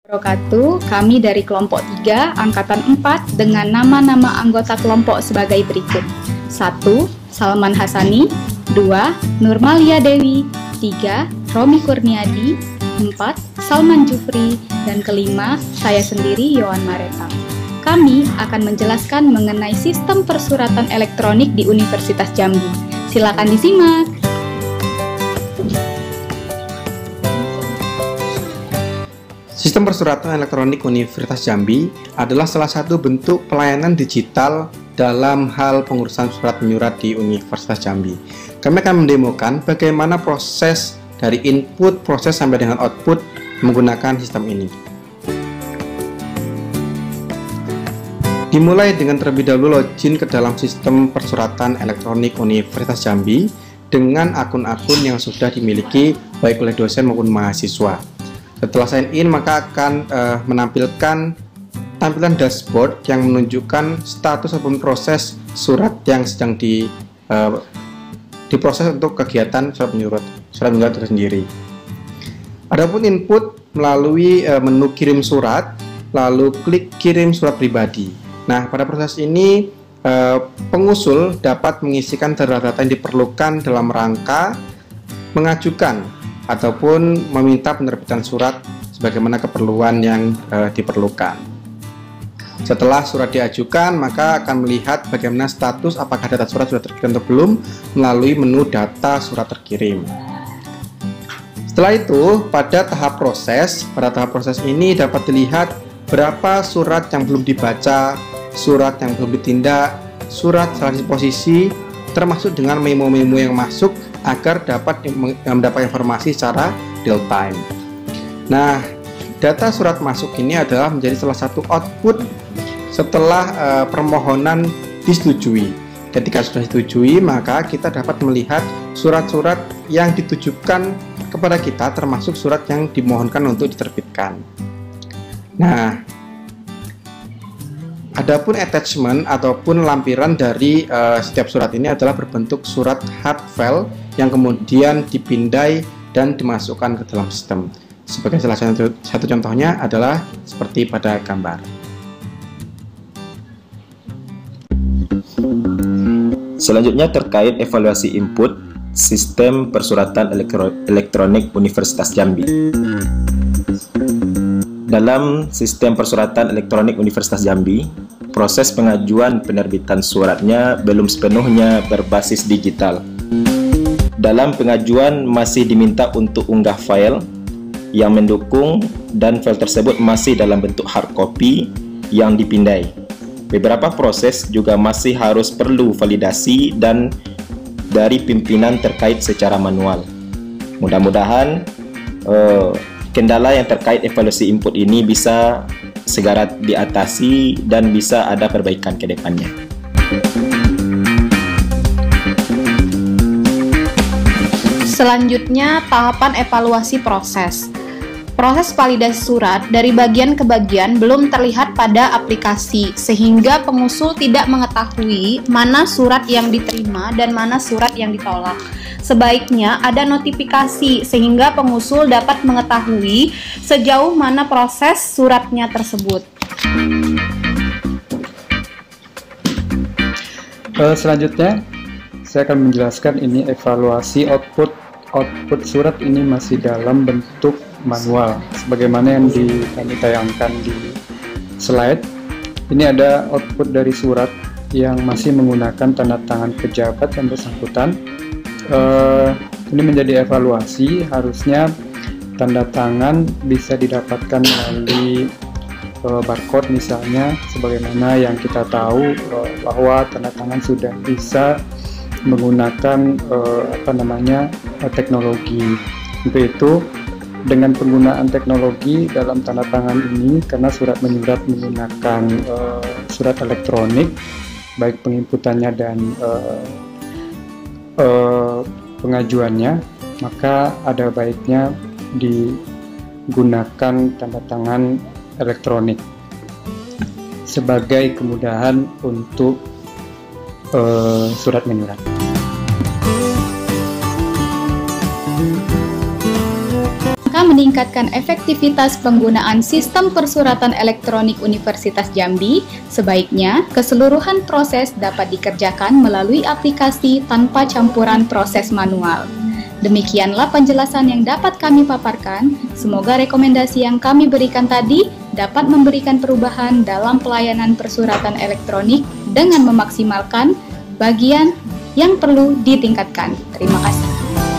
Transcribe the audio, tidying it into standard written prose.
Wabarakatuh. Kami dari kelompok 3, angkatan 4 dengan nama-nama anggota kelompok sebagai berikut. 1. Salman Hasani. 2. Nurmalia Dewi. 3. Romi Kurniadi. 4. Salman Jufri. Dan kelima, saya sendiri, Yohan Mareta. Kami akan menjelaskan mengenai sistem persuratan elektronik di Universitas Jambi. Silakan disimak. Sistem persuratan elektronik Universitas Jambi adalah salah satu bentuk pelayanan digital dalam hal pengurusan surat menyurat di Universitas Jambi. Kami akan mendemokan bagaimana proses dari input, proses sampai dengan output menggunakan sistem ini. Dimulai dengan terlebih dahulu login ke dalam sistem persuratan elektronik Universitas Jambi dengan akun-akun yang sudah dimiliki baik oleh dosen maupun mahasiswa. Setelah sign in, maka akan menampilkan tampilan dashboard yang menunjukkan status ataupun proses surat yang sedang diproses untuk kegiatan surat menyurat itu sendiri. Adapun input melalui menu kirim surat, lalu klik kirim surat pribadi. Nah, pada proses ini pengusul dapat mengisikan data-data yang diperlukan dalam rangka mengajukan ataupun meminta penerbitan surat sebagaimana keperluan yang diperlukan. Setelah surat diajukan, maka akan melihat bagaimana status apakah data surat sudah terkirim atau belum melalui menu data surat terkirim. Setelah itu, pada tahap proses ini dapat dilihat berapa surat yang belum dibaca, surat yang belum ditindak, surat salah disposisi, termasuk dengan memo-memo yang masuk agar dapat mendapat informasi secara real time. Nah, data surat masuk ini adalah menjadi salah satu output setelah permohonan disetujui. Ketika sudah disetujui, maka kita dapat melihat surat-surat yang ditujukan kepada kita, termasuk surat yang dimohonkan untuk diterbitkan. Nah, adapun attachment ataupun lampiran dari setiap surat ini adalah berbentuk surat hard file yang kemudian dipindai dan dimasukkan ke dalam sistem. Sebagai salah satu contohnya adalah seperti pada gambar. Selanjutnya terkait evaluasi input sistem persuratan elektronik Universitas Jambi. Dalam sistem persuratan elektronik Universitas Jambi, proses pengajuan penerbitan suratnya belum sepenuhnya berbasis digital. Dalam pengajuan masih diminta untuk unggah file yang mendukung dan file tersebut masih dalam bentuk hard copy yang dipindai. Beberapa proses juga masih harus perlu validasi dan dari pimpinan terkait secara manual. Mudah-mudahan kendala yang terkait evaluasi input ini bisa segera diatasi dan bisa ada perbaikan ke depannya. Selanjutnya, tahapan evaluasi proses. Proses validasi surat dari bagian ke bagian belum terlihat pada aplikasi, sehingga pengusul tidak mengetahui mana surat yang diterima dan mana surat yang ditolak. Sebaiknya ada notifikasi sehingga pengusul dapat mengetahui sejauh mana proses suratnya tersebut. Selanjutnya, saya akan menjelaskan ini evaluasi output surat ini masih dalam bentuk manual sebagaimana yang kami tayangkan di slide. Ini ada output dari surat yang masih menggunakan tanda tangan pejabat yang bersangkutan. Ini menjadi evaluasi, harusnya tanda tangan bisa didapatkan melalui barcode misalnya, sebagaimana yang kita tahu bahwa tanda tangan sudah bisa menggunakan teknologi. Untuk itu, dengan penggunaan teknologi dalam tanda tangan ini, karena surat menyurat menggunakan surat elektronik, baik penginputannya dan pengajuannya, maka ada baiknya digunakan tanda tangan elektronik sebagai kemudahan untuk surat menyurat. Maka meningkatkan efektivitas penggunaan sistem persuratan elektronik Universitas Jambi, sebaiknya keseluruhan proses dapat dikerjakan melalui aplikasi tanpa campuran proses manual. Demikianlah penjelasan yang dapat kami paparkan. Semoga rekomendasi yang kami berikan tadi dapat memberikan perubahan dalam pelayanan persuratan elektronik dengan memaksimalkan bagian yang perlu ditingkatkan. Terima kasih.